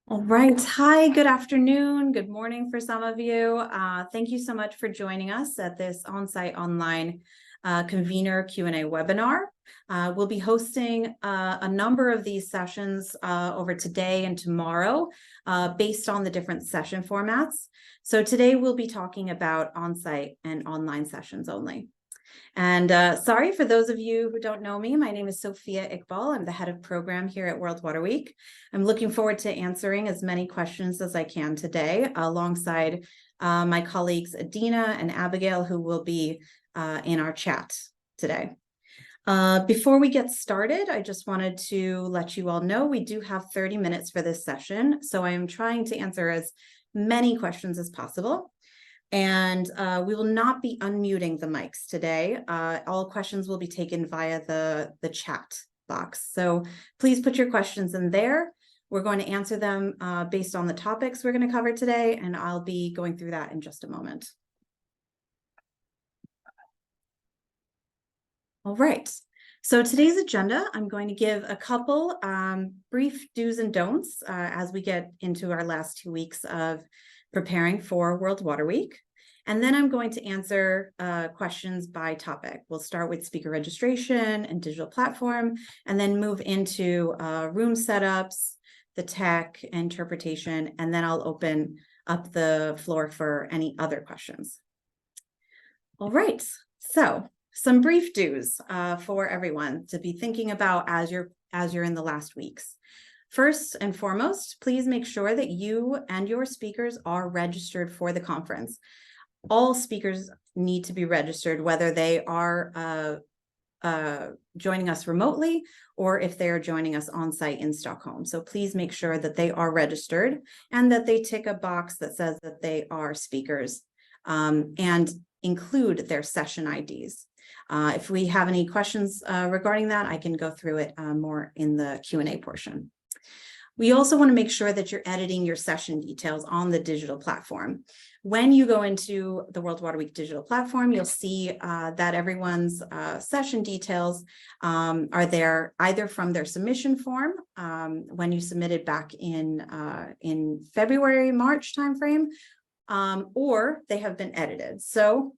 All right. Hi, good afternoon. Good morning for some of you. Thank you so much for joining us at this on-site online Convenor Q&A webinar. We'll be hosting a number of these sessions over today and tomorrow based on the different session formats. So today we'll be talking about on-site and online sessions only. And sorry for those of you who don't know me, my name is Sophia Iqbal. I'm the head of program here at World Water Week. I'm looking forward to answering as many questions as I can today, alongside my colleagues Adina and Abigail, who will be in our chat today. Before we get started, I just wanted to let you all know we do have 30 minutes for this session. So I am trying to answer as many questions as possible. And we will not be unmuting the mics today. All questions will be taken via the chat box. So please put your questions in there. We're going to answer them based on the topics we're going to cover today, and I'll be going through that in just a moment. All right. So today's agenda, I'm going to give a couple brief do's and don'ts as we get into our last 2 weeks of preparing for World Water Week. And then I'm going to answer questions by topic. We'll start with speaker registration and digital platform, and then move into room setups, the tech, interpretation, and then I'll open up the floor for any other questions. All right, so some brief do's for everyone to be thinking about as you're in the last weeks. First and foremost, please make sure that you and your speakers are registered for the conference. All speakers need to be registered, whether they are joining us remotely or if they are joining us on site in Stockholm. So please make sure that they are registered and that they tick a box that says that they are speakers and include their session IDs. If we have any questions regarding that, I can go through it more in the Q&A portion. We also want to make sure that you're editing your session details on the digital platform. When you go into the World Water Week digital platform, you'll see that everyone's session details are there either from their submission form when you submitted back in February, March timeframe, or they have been edited. So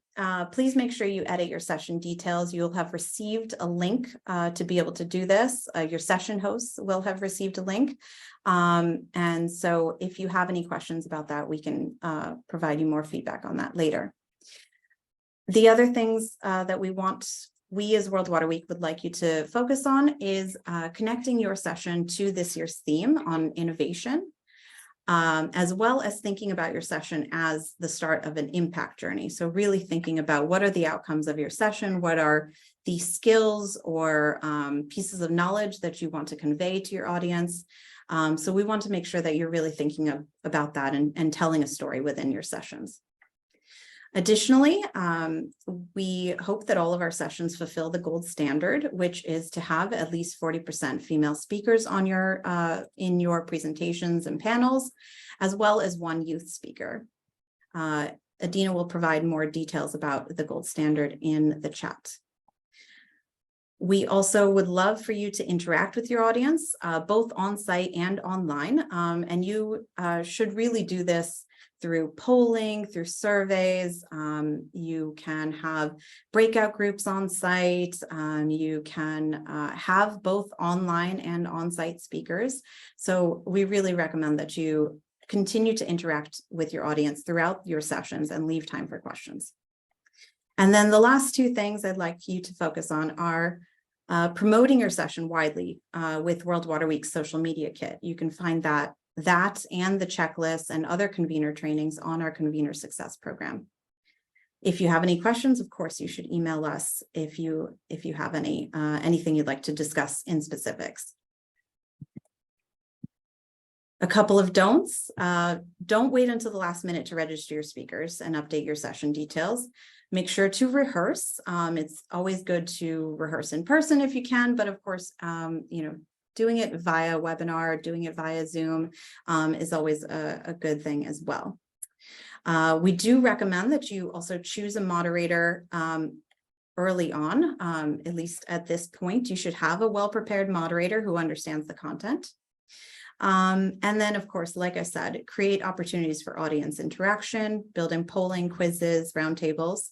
please make sure you edit your session details. You'll have received a link to be able to do this. Your session hosts will have received a link. And so if you have any questions about that, we can provide you more feedback on that later. The other things that we as World Water Week would like you to focus on is connecting your session to this year's theme on innovation. As well as thinking about your session as the start of an impact journey. So really thinking about what are the outcomes of your session, what are the skills or pieces of knowledge that you want to convey to your audience. So we want to make sure that you're really thinking about that and telling a story within your sessions. Additionally, we hope that all of our sessions fulfill the gold standard, which is to have at least 40% female speakers on in your presentations and panels, as well as one youth speaker. Adina will provide more details about the gold standard in the chat. We also would love for you to interact with your audience, both on-site and online, and you should really do this through polling, through surveys. You can have breakout groups on site. You can have both online and on-site speakers. So we really recommend that you continue to interact with your audience throughout your sessions and leave time for questions. And then the last two things I'd like you to focus on are promoting your session widely with World Water Week's social media kit. You can find that and the checklist and other convener trainings on our Convenor Success program. If you have any questions, of course, you should email us if you have anything you'd like to discuss in specifics. A couple of don'ts. Don't wait until the last minute to register your speakers and update your session details. Make sure to rehearse. It's always good to rehearse in person if you can, but of course, doing it via webinar, doing it via Zoom is always a good thing as well. We do recommend that you also choose a moderator early on. At least at this point, you should have a well-prepared moderator who understands the content. And then, of course, like I said, create opportunities for audience interaction, building polling, quizzes, roundtables.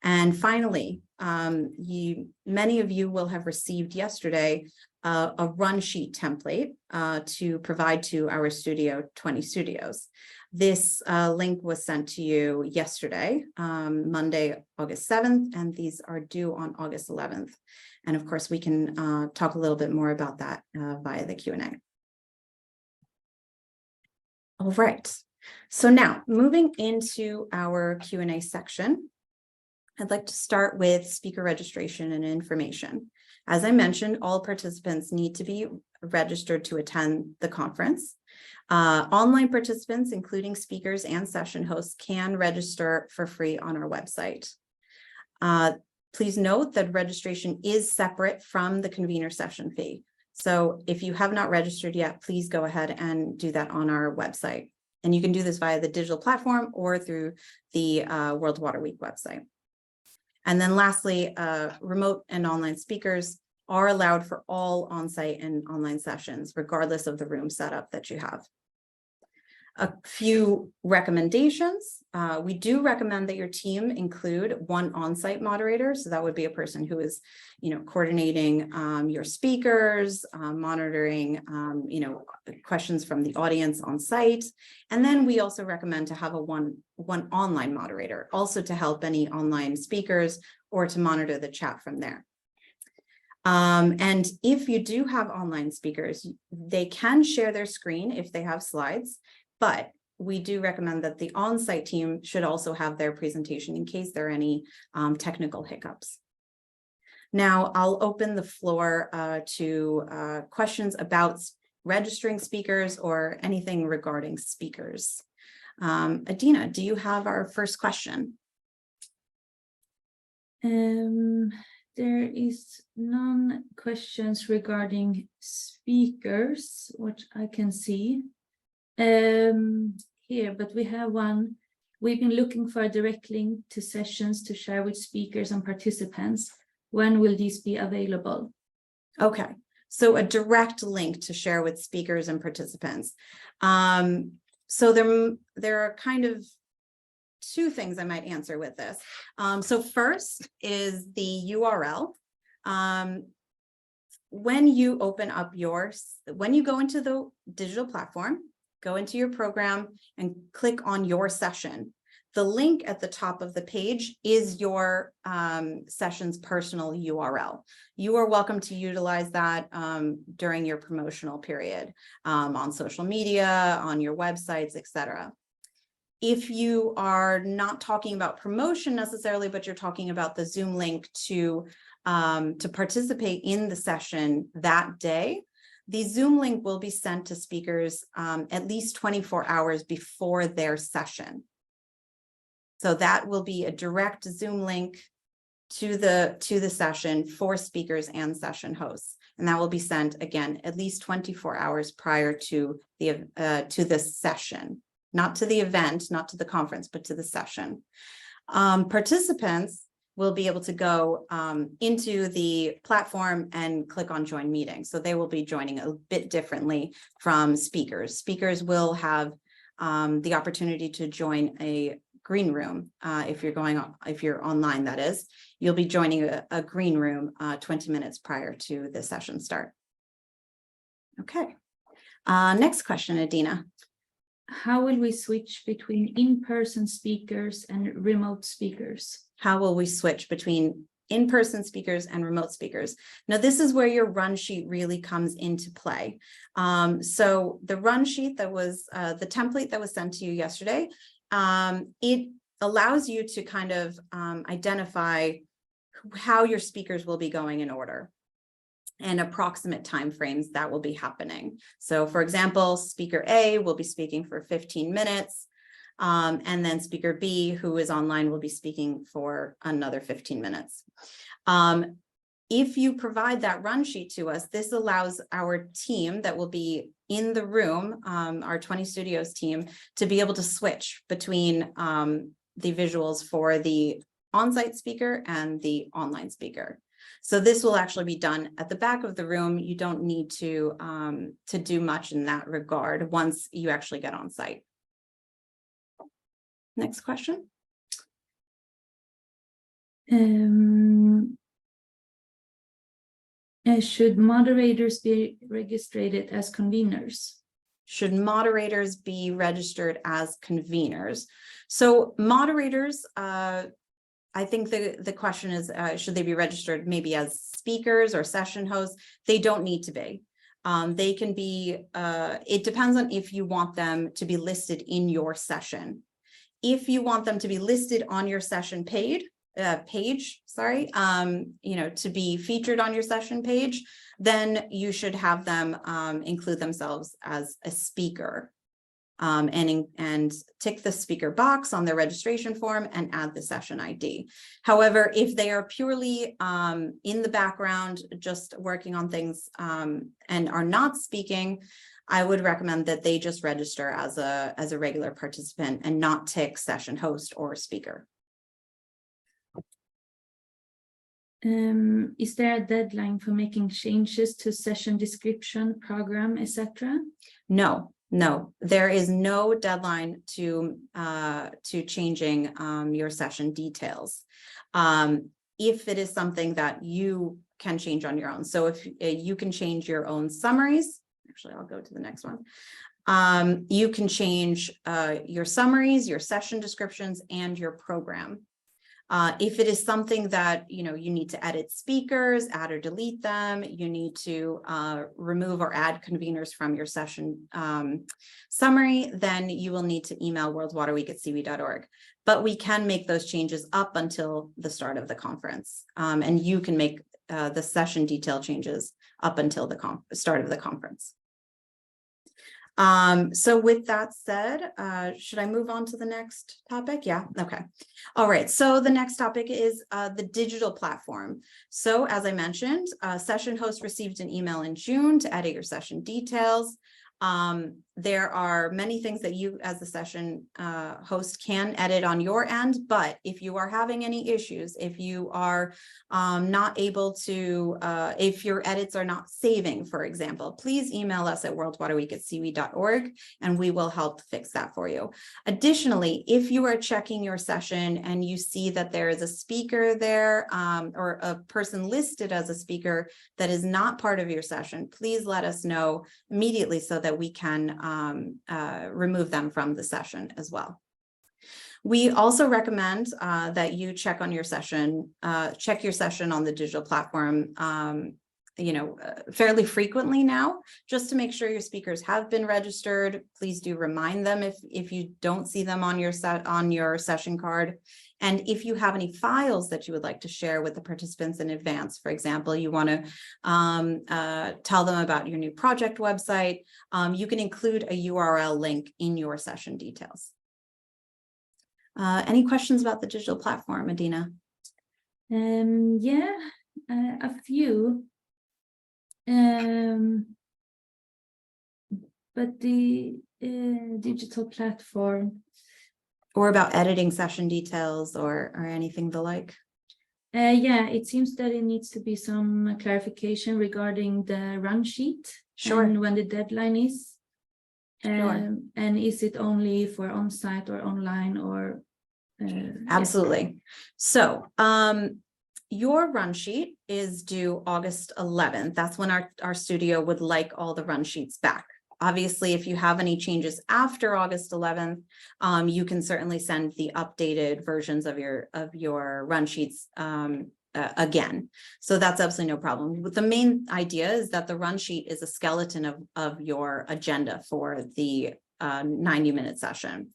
And finally, many of you will have received yesterday a run sheet template to provide to our studio, 20 Studios. This link was sent to you yesterday, Monday, August 7th, and these are due on August 11th. And of course, we can talk a little bit more about that via the Q&A. All right, so now moving into our Q&A section, I'd like to start with speaker registration and information. As I mentioned, all participants need to be registered to attend the conference. Online participants, including speakers and session hosts, can register for free on our website. Please note that registration is separate from the convener session fee. So if you have not registered yet, please go ahead and do that on our website. And you can do this via the digital platform or through the World Water Week website. And then lastly, remote and online speakers are allowed for all on-site and online sessions, regardless of the room setup that you have. A few recommendations. We do recommend that your team include one on-site moderator. So that would be a person who is, coordinating your speakers, monitoring, questions from the audience on site. And then we also recommend to have one online moderator, also to help any online speakers or to monitor the chat from there. And if you do have online speakers, they can share their screen if they have slides. But we do recommend that the on-site team should also have their presentation in case there are any technical hiccups. Now, I'll open the floor to questions about registering speakers or anything regarding speakers. Adina, do you have our first question? There is none questions regarding speakers, which I can see. Here, but we have one. We've been looking for a direct link to sessions to share with speakers and participants. When will these be available? Okay, so a direct link to share with speakers and participants. So there are kind of two things I might answer with this. So first is the URL. When you open up when you go into the digital platform, go into your program and click on your session. The link at the top of the page is your session's personal URL. You are welcome to utilize that during your promotional period on social media, on your websites, etc. If you are not talking about promotion necessarily, but you're talking about the Zoom link to participate in the session that day, the Zoom link will be sent to speakers at least 24 hours before their session. So that will be a direct Zoom link to the session for speakers and session hosts. And that will be sent again at least 24 hours prior to the session, not to the event, not to the conference, but to the session. Participants will be able to go into the platform and click on join meeting. So they will be joining a bit differently from speakers. Speakers will have the opportunity to join a green room. If you're online, that is, you'll be joining a green room 20 minutes prior to the session start. Okay, next question, Adina. How will we switch between in-person speakers and remote speakers? How will we switch between in-person speakers and remote speakers? Now, this is where your run sheet really comes into play. So the run sheet that was the template that was sent to you yesterday, it allows you to kind of identify how your speakers will be going in order and approximate timeframes that will be happening. So for example, speaker A will be speaking for 15 minutes, and then speaker B, who is online, will be speaking for another 15 minutes. If you provide that run sheet to us, this allows our team that will be in the room, our 20 Studios team, to be able to switch between the visuals for the on-site speaker and the online speaker. So this will actually be done at the back of the room. You don't need to do much in that regard once you actually get on site. Next question. Should moderators be registered as conveners? Should moderators be registered as conveners? So moderators, I think the question is, should they be registered maybe as speakers or session hosts? They don't need to be. They can be, it depends on if you want them to be listed in your session. If you want them to be listed on your session page, to be featured on your session page, then you should have them include themselves as a speaker. And tick the speaker box on their registration form and add the session ID. However, if they are purely in the background, just working on things and are not speaking, I would recommend that they just register as a regular participant and not tick session host or speaker. Is there a deadline for making changes to session description, program, etc.? No, there is no deadline to changing your session details. If it is something that you can change on your own. So if you can change your own summaries, actually, I'll go to the next one. You can change your summaries, your session descriptions, and your program. If it is something that you need to edit speakers, add or delete them, you need to remove or add conveners from your session summary, then you will need to email worldwaterweek@cv.org. But we can make those changes up until the start of the conference, and you can make the session detail changes up until the start of the conference. So with that said, should I move on to the next topic? Yeah, okay. All right, so the next topic is the digital platform. So as I mentioned, session host received an email in June to edit your session details. There are many things that you as the session host can edit on your end, but if you are having any issues, if you are not able to, if your edits are not saving, for example, please email us at worldwaterweek@cv.org and we will help fix that for you. Additionally, if you are checking your session and you see that there is a speaker there or a person listed as a speaker that is not part of your session, please let us know immediately so that we can remove them from the session as well. We also recommend that you check on your session, check your session on the digital platform, fairly frequently now, just to make sure your speakers have been registered. Please do remind them if you don't see them on your session card. And if you have any files that you would like to share with the participants in advance, for example, you want to tell them about your new project website, you can include a URL link in your session details. Any questions about the digital platform, Adina? Yeah, a few. But the digital platform. Or about editing session details or anything the like? Yeah, it seems that it needs to be some clarification regarding the run sheet. Sure. And when the deadline is. Sure. And is it only for on-site or online or? Absolutely. Yeah. So your run sheet is due August 11th. That's when our studio would like all the run sheets back. Obviously, if you have any changes after August 11th, you can certainly send the updated versions of your run sheets again. So that's absolutely no problem. But the main idea is that the run sheet is a skeleton of your agenda for the 90-minute session.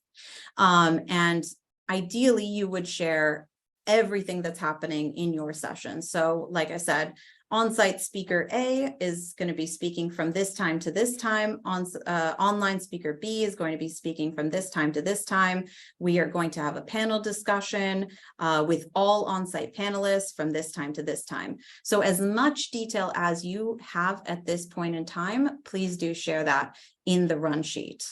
And ideally, you would share everything that's happening in your session. So like I said, on-site speaker A is going to be speaking from this time to this time. Online speaker B is going to be speaking from this time to this time. We are going to have a panel discussion with all on-site panelists from this time to this time. So as much detail as you have at this point in time, please do share that in the run sheet.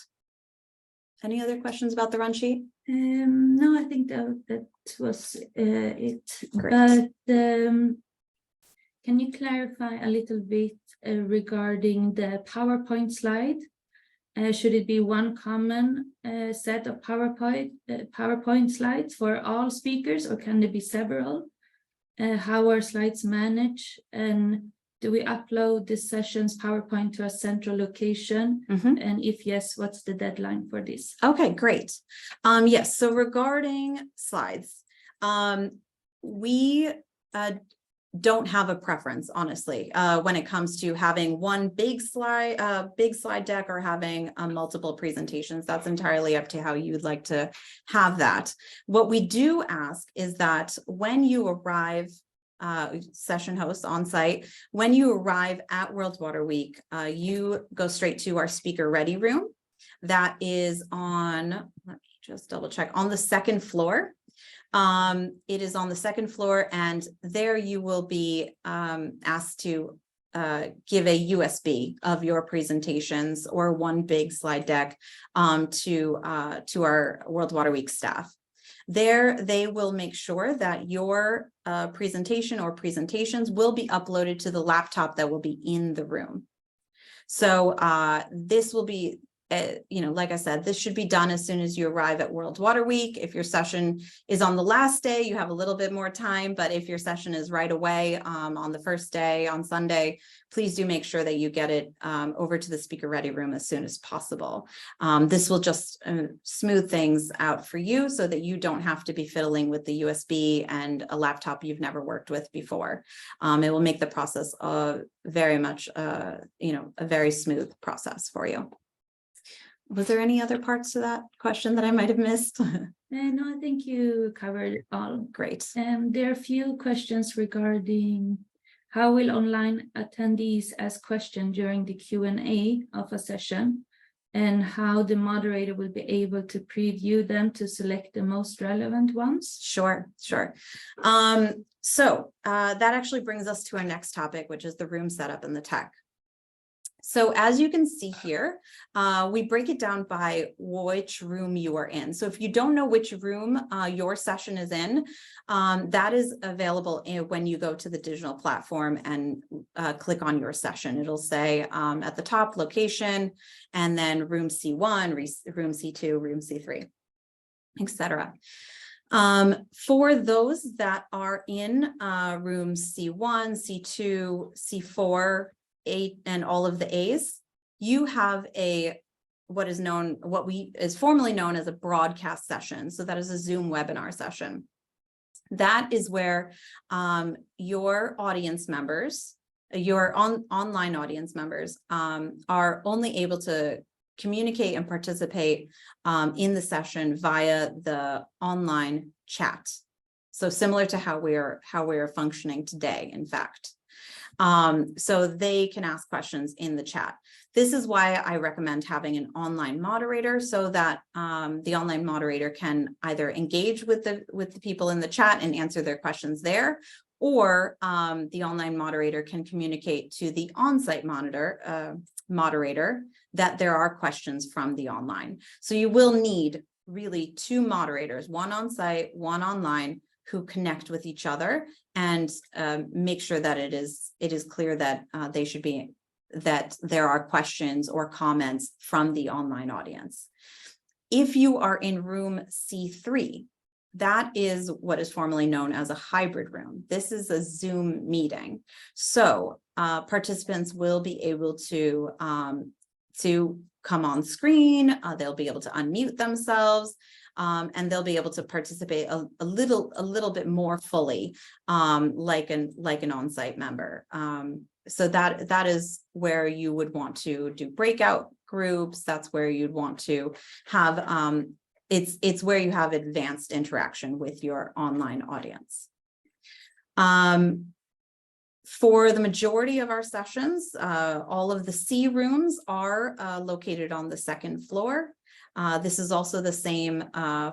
Any other questions about the run sheet? No, I think that was it. Great. But Can you clarify a little bit regarding the PowerPoint slide? Should it be one common set of PowerPoint slides for all speakers, or can there be several? How are slides managed? And do we upload this session's PowerPoint to a central location? And if yes, what's the deadline for this? Okay, great. Yes, so regarding slides, we don't have a preference, honestly, when it comes to having one big slide deck or having multiple presentations. That's entirely up to how you'd like to have that. What we do ask is that when you arrive, session hosts on site, when you arrive at World Water Week, you go straight to our speaker ready room. That is on, let me just double check, on the second floor. It is on the second floor, and there you will be asked to give a USB of your presentations or one big slide deck to our World Water Week staff. There, they will make sure that your presentation or presentations will be uploaded to the laptop that will be in the room. So this will be, like I said, this should be done as soon as you arrive at World Water Week. If your session is on the last day, you have a little bit more time, but if your session is right away on the first day, on Sunday, please do make sure that you get it over to the speaker ready room as soon as possible. This will just smooth things out for you so that you don't have to be fiddling with the USB and a laptop you've never worked with before. It will make the process very much, a very smooth process for you. Was there any other parts to that question that I might have missed? No, I think you covered it all. Great. There are a few questions regarding how will online attendees ask questions during the Q&A of a session, and how the moderator will be able to preview them to select the most relevant ones. Sure. So that actually brings us to our next topic, which is the room setup and the tech. So as you can see here, we break it down by which room you are in. So if you don't know which room your session is in, that is available when you go to the digital platform and click on your session. It'll say at the top, location, and then room C1, room C2, room C3, etc. For those that are in room C1, C2, C4, 8, and all of the A's, you have what is formerly known as a broadcast session. So that is a Zoom webinar session. That is where your audience members, your online audience members, are only able to communicate and participate in the session via the online chat. So similar to how we're functioning today, in fact. So they can ask questions in the chat. This is why I recommend having an online moderator, so that the online moderator can either engage with the people in the chat and answer their questions there, or the online moderator can communicate to the on-site moderator that there are questions from the online. So you will need really 2 moderators, one on-site, one online, who connect with each other and make sure that it is clear that that there are questions or comments from the online audience. If you are in room C3, that is what is formerly known as a hybrid room. This is a Zoom meeting. So participants will be able to come on screen, they'll be able to unmute themselves, and they'll be able to participate a little bit more fully, like an on-site member. So that is where you would want to do breakout groups. That's where you'd want to have, it's where you have advanced interaction with your online audience. For the majority of our sessions, all of the C rooms are located on the second floor. This is also the same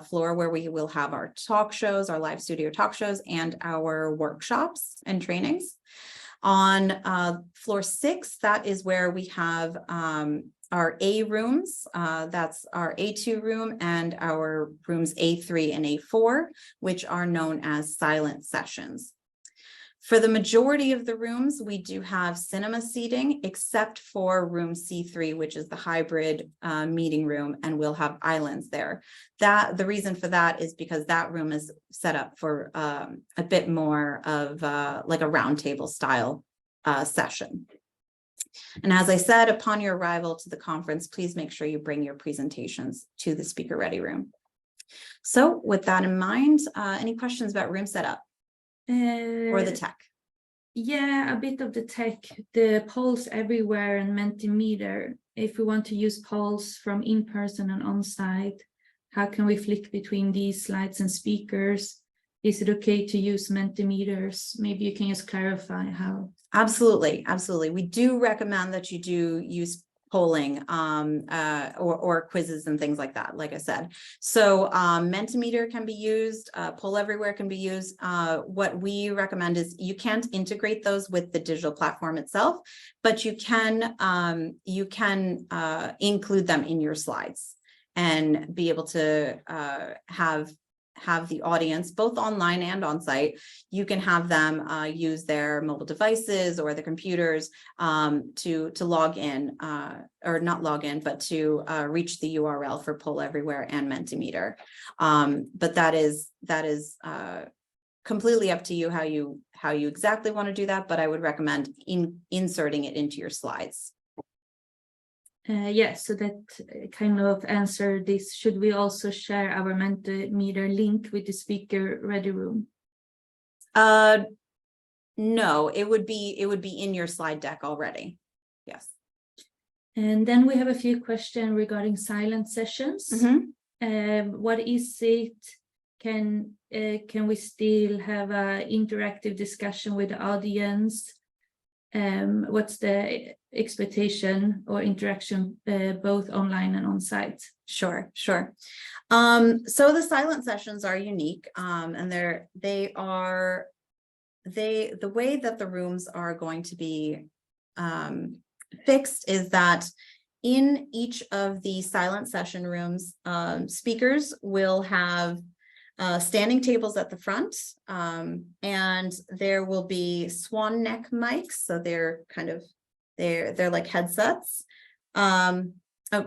floor where we will have our talk shows, our live studio talk shows, and our workshops and trainings. On floor 6, that is where we have our A rooms. That's our A2 room and our rooms A3 and A4, which are known as silent sessions. For the majority of the rooms, we do have cinema seating, except for room C3, which is the hybrid meeting room, and we'll have islands there. The reason for that is because that room is set up for a bit more of like a round table style session. And as I said, upon your arrival to the conference, please make sure you bring your presentations to the speaker ready room. So with that in mind, any questions about room setup or the tech? Yeah, a bit of the tech, the polls everywhere and Mentimeter. If we want to use polls from in-person and on-site, how can we flick between these slides and speakers? Is it okay to use Mentimeters? Maybe you can just clarify how. Absolutely, absolutely. We do recommend that you do use polling or quizzes and things like that, like I said. So Mentimeter can be used, Poll Everywhere can be used. What we recommend is you can't integrate those with the digital platform itself, but you can include them in your slides and be able to have the audience, both online and on site. You can have them use their mobile devices or the computers to log in, or not log in, but to reach the URL for Poll Everywhere and Mentimeter. But that is completely up to you how you exactly want to do that, but I would recommend inserting it into your slides. Yes, so that kind of answered this. Should we also share our Mentimeter link with the speaker ready room? No, it would be in your slide deck already. Yes. And then we have a few questions regarding silent sessions. What is it? Can we still have an interactive discussion with the audience? What's the expectation or interaction both online and on site? Sure. So the silent sessions are unique, and the way that the rooms are going to be fixed is that in each of the silent session rooms, speakers will have standing tables at the front, and there will be swan neck mics. So they're like headsets. Oh,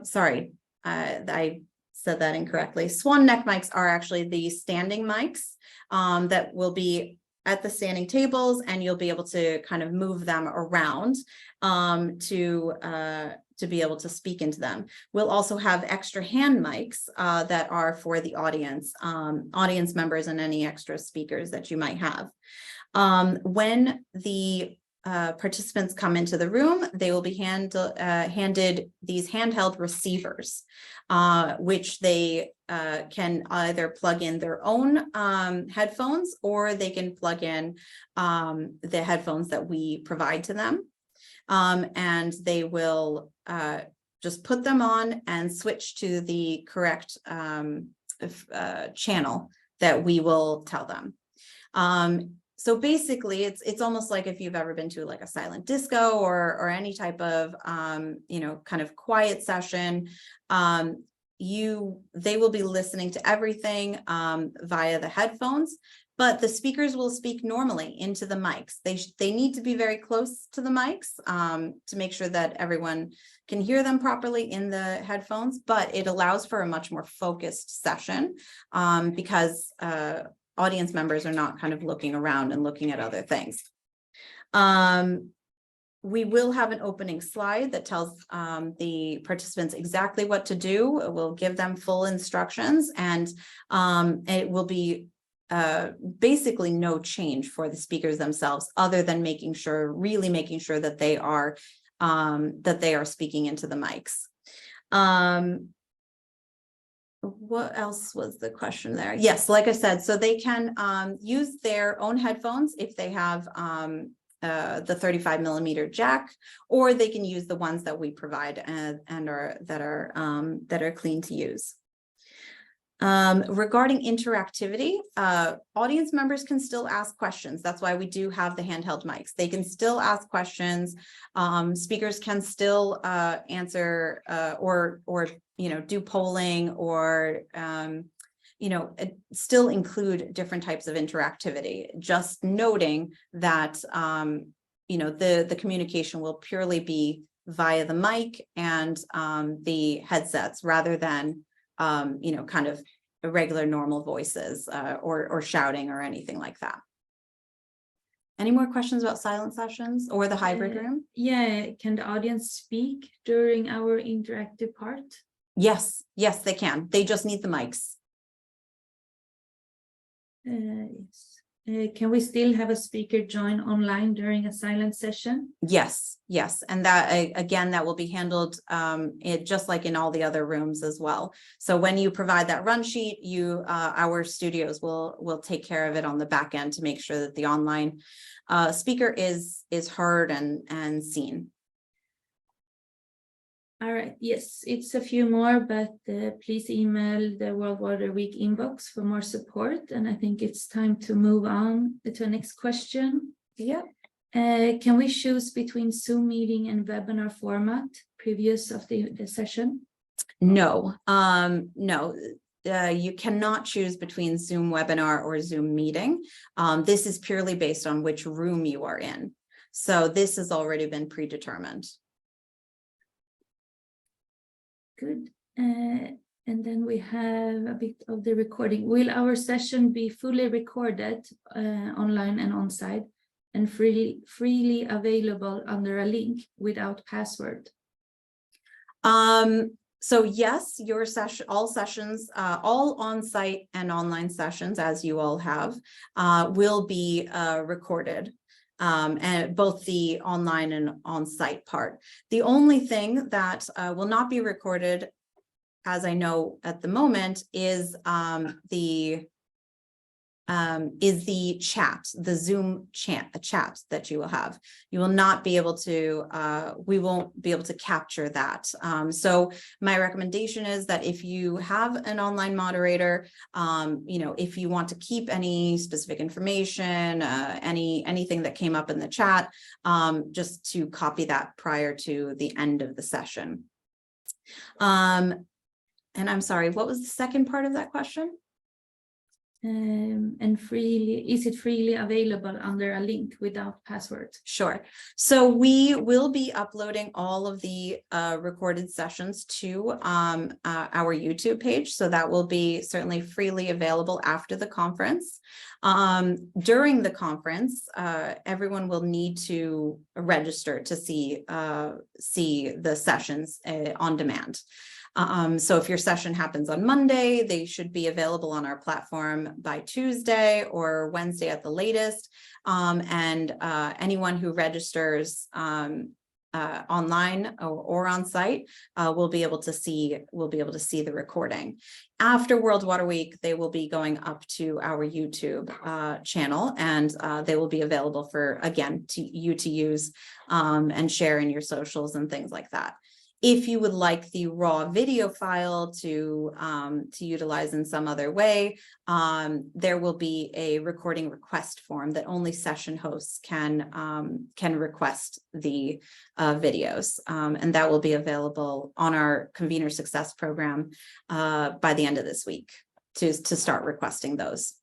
sorry, I said that incorrectly. Swan neck mics are actually the standing mics that will be at the standing tables, and you'll be able to kind of move them around to be able to speak into them. We'll also have extra hand mics that are for the audience members and any extra speakers that you might have. When the participants come into the room, they will be handed these handheld receivers, which they can either plug in their own headphones, or they can plug in the headphones that we provide to them. And they will just put them on and switch to the correct channel that we will tell them. So basically, it's almost like if you've ever been to like a silent disco or any type of kind of quiet session, they will be listening to everything via the headphones, but the speakers will speak normally into the mics. They need to be very close to the mics to make sure that everyone can hear them properly in the headphones, but it allows for a much more focused session because audience members are not kind of looking around and looking at other things. We will have an opening slide that tells the participants exactly what to do. We'll give them full instructions, and it will be basically no change for the speakers themselves, other than really making sure that they are speaking into the mics. What else was the question there? Yes, like I said, so they can use their own headphones if they have the 35mm jack, or they can use the ones that we provide that are clean to use. Regarding interactivity, audience members can still ask questions. That's why we do have the handheld mics. They can still ask questions. Speakers can still answer or do polling, or still include different types of interactivity, just noting that, the communication will purely be via the mic and the headsets rather than, kind of regular normal voices or shouting or anything like that. Any more questions about silent sessions or the hybrid room? Yeah, can the audience speak during our interactive part? Yes, they can. They just need the mics. Yes. Can we still have a speaker join online during a silent session? Yes, and that again, that will be handled just like in all the other rooms as well. So when you provide that run sheet, our studios will take care of it on the back end to make sure that the online speaker is heard and seen. All right, yes, it's a few more, but please email the World Water Week inbox for more support. And I think it's time to move on to the next question. Yeah. Can we choose between Zoom meeting and webinar format previous of the session? No, no. You cannot choose between Zoom webinar or Zoom meeting. This is purely based on which room you are in. So this has already been predetermined. Good. And then we have a bit of the recording. Will our session be fully recorded online and on site and freely available under a link without password? So yes, your session, all sessions, all on-site and online sessions, as you all have, will be recorded. And both the online and on-site part. The only thing that will not be recorded, as I know at the moment, is the chat, the Zoom chat that you will have. You will not be able to, we won't be able to capture that. So my recommendation is that if you have an online moderator, if you want to keep any specific information, anything that came up in the chat, just to copy that prior to the end of the session. And I'm sorry, what was the second part of that question? And is it freely available under a link without password? Sure. So we will be uploading all of the recorded sessions to our YouTube page. So that will be certainly freely available after the conference. During the conference, everyone will need to register to see the sessions on demand. So if your session happens on Monday, they should be available on our platform by Tuesday or Wednesday at the latest. And anyone who registers online or on site will be able to see the recording. After World Water Week, they will be going up to our YouTube channel, and they will be available for, again, you to use and share in your socials and things like that. If you would like the raw video file to utilize in some other way, there will be a recording request form that only session hosts can request the videos, and that will be available on our Convenor Success program by the end of this week to start requesting those.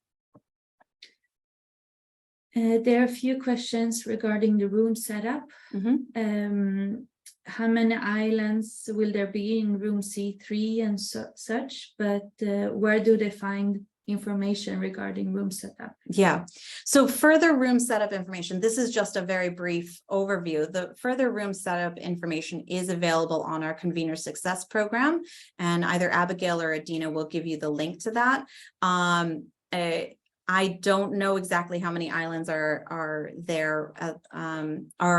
There are a few questions regarding the room setup. Mm-hmm. How many islands will there be in room C3 and such, but where do they find information regarding room setup? Yeah, so further room setup information, this is just a very brief overview. The further room setup information is available on our Convenor Success program, and either Abigail or Adina will give you the link to that. I don't know exactly how many islands are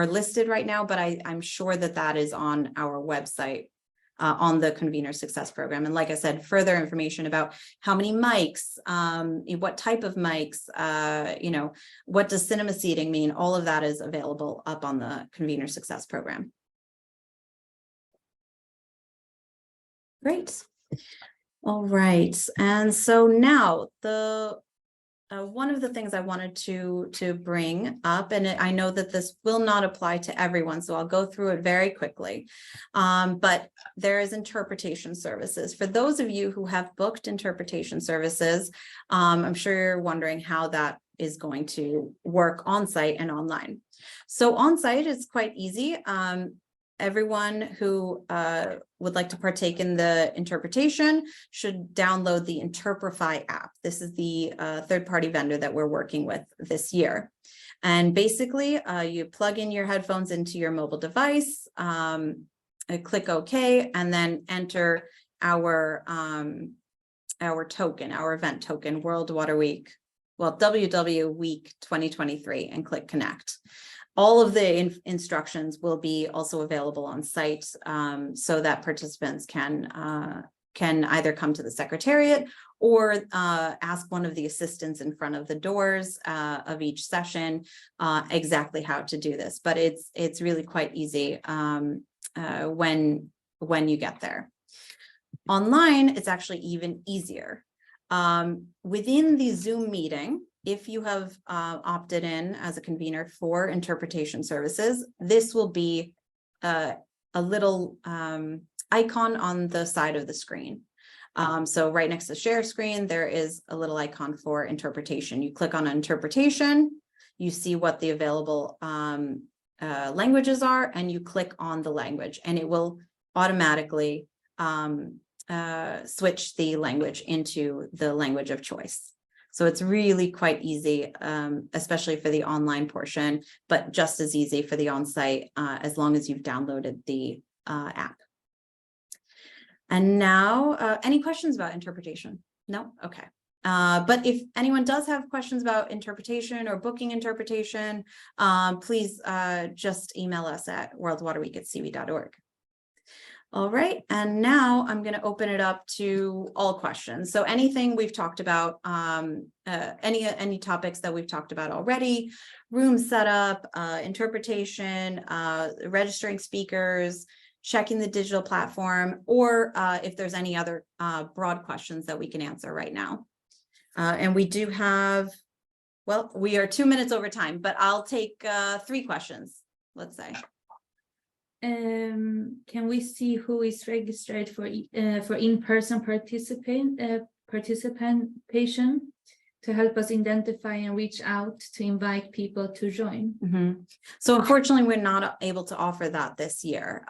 listed right now, but I'm sure that is on our website on the Convenor Success program. And like I said, further information about how many mics, what type of mics, what does cinema seating mean? All of that is available up on the Convenor Success program. Great. All right. And so now one of the things I wanted to bring up, and I know that this will not apply to everyone, so I'll go through it very quickly. But there is interpretation services. For those of you who have booked interpretation services, I'm sure you're wondering how that is going to work on site and online. So on site is quite easy. Everyone who would like to partake in the interpretation should download the Interprify app. This is the third-party vendor that we're working with this year. And basically, you plug in your headphones into your mobile device, click OK, and then enter our token, our event token, World Water Week, well, WW Week 2023, and click Connect. All of the instructions will be also available on site, so that participants can either come to the Secretariat or ask one of the assistants in front of the doors of each session exactly how to do this. But it's really quite easy when you get there. Online, it's actually even easier. Within the Zoom meeting, if you have opted in as a convener for interpretation services, this will be a little icon on the side of the screen. So right next to the share screen, there is a little icon for interpretation. You click on interpretation, you see what the available languages are, and you click on the language, and it will automatically switch the language into the language of choice. So it's really quite easy, especially for the online portion, but just as easy for the on-site as long as you've downloaded the app. And now, any questions about interpretation? No? Okay. But if anyone does have questions about interpretation or booking interpretation, please just email us at worldwaterweek@cv.org. All right, and now I'm going to open it up to all questions. So anything we've talked about, any topics that we've talked about already, room setup, interpretation, registering speakers, checking the digital platform, or if there's any other broad questions that we can answer right now. And we do have, well, we are 2 minutes over time, but I'll take 3 questions, let's say. Can we see who is registered for in-person participation to help us identify and reach out to invite people to join? So unfortunately, we're not able to offer that this year.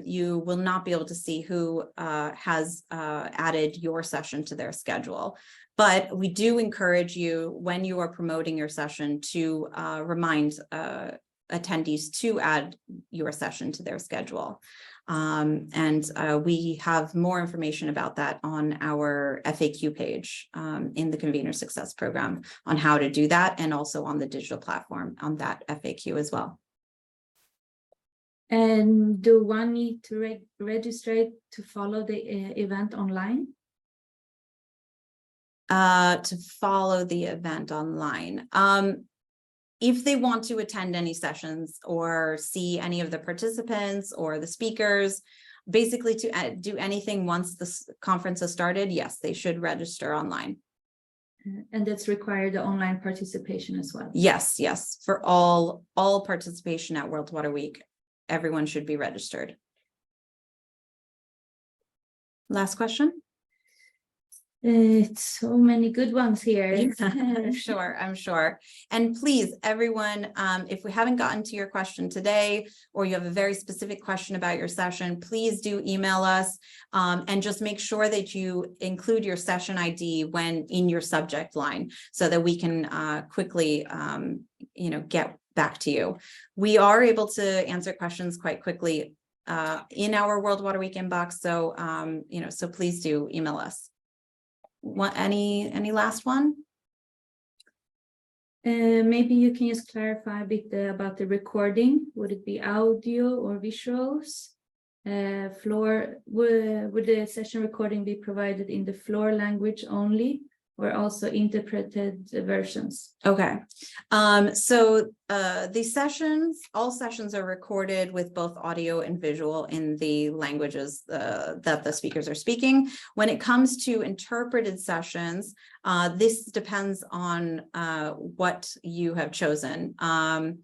You will not be able to see who has added your session to their schedule. But we do encourage you, when you are promoting your session, to remind attendees to add your session to their schedule. And we have more information about that on our FAQ page in the Convenor Success Program on how to do that, and also on the digital platform on that FAQ as well. And do one need to register to follow the event online? To follow the event online. If they want to attend any sessions or see any of the participants or the speakers, basically to do anything once the conference has started, yes, they should register online. And that's required the online participation as well? Yes, yes. For all participation at World Water Week, everyone should be registered. Last question. It's so many good ones here. I'm sure. And please, everyone, if we haven't gotten to your question today, or you have a very specific question about your session, please do email us, and just make sure that you include your session ID when in your subject line, so that we can quickly, get back to you. We are able to answer questions quite quickly in our World Water Week inbox. So, so please do email us. Any last one? Maybe you can just clarify a bit about the recording. Would it be audio or visuals? Would the session recording be provided in the floor language only, or also interpreted versions? Okay, so these sessions, all sessions are recorded with both audio and visual in the languages that the speakers are speaking. When it comes to interpreted sessions, this depends on what you have chosen. So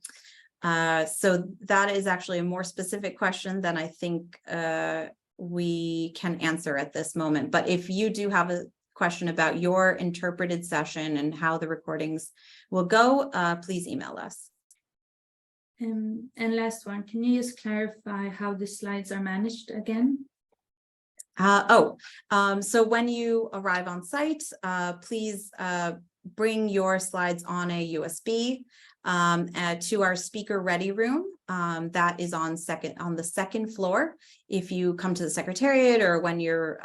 that is actually a more specific question than I think we can answer at this moment. But if you do have a question about your interpreted session and how the recordings will go, please email us. And last one, can you just clarify how the slides are managed again? So when you arrive on site, please bring your slides on a USB to our speaker ready room that is on the second floor. If you come to the secretariat, or when you're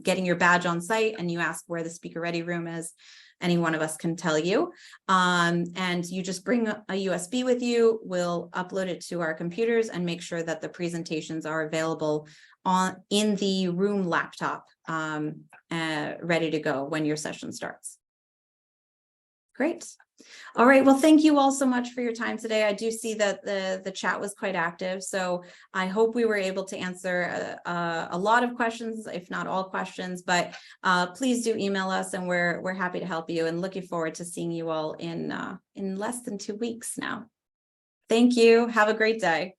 getting your badge on site and you ask where the speaker ready room is, any one of us can tell you. And you just bring a USB with you. We'll upload it to our computers and make sure that the presentations are available in the room laptop, ready to go when your session starts. Great. All right. Well, thank you all so much for your time today. I do see that the chat was quite active, so I hope we were able to answer a lot of questions, if not all questions. But please do email us, and we're happy to help you, and looking forward to seeing you all in less than 2 weeks now. Thank you. Have a great day.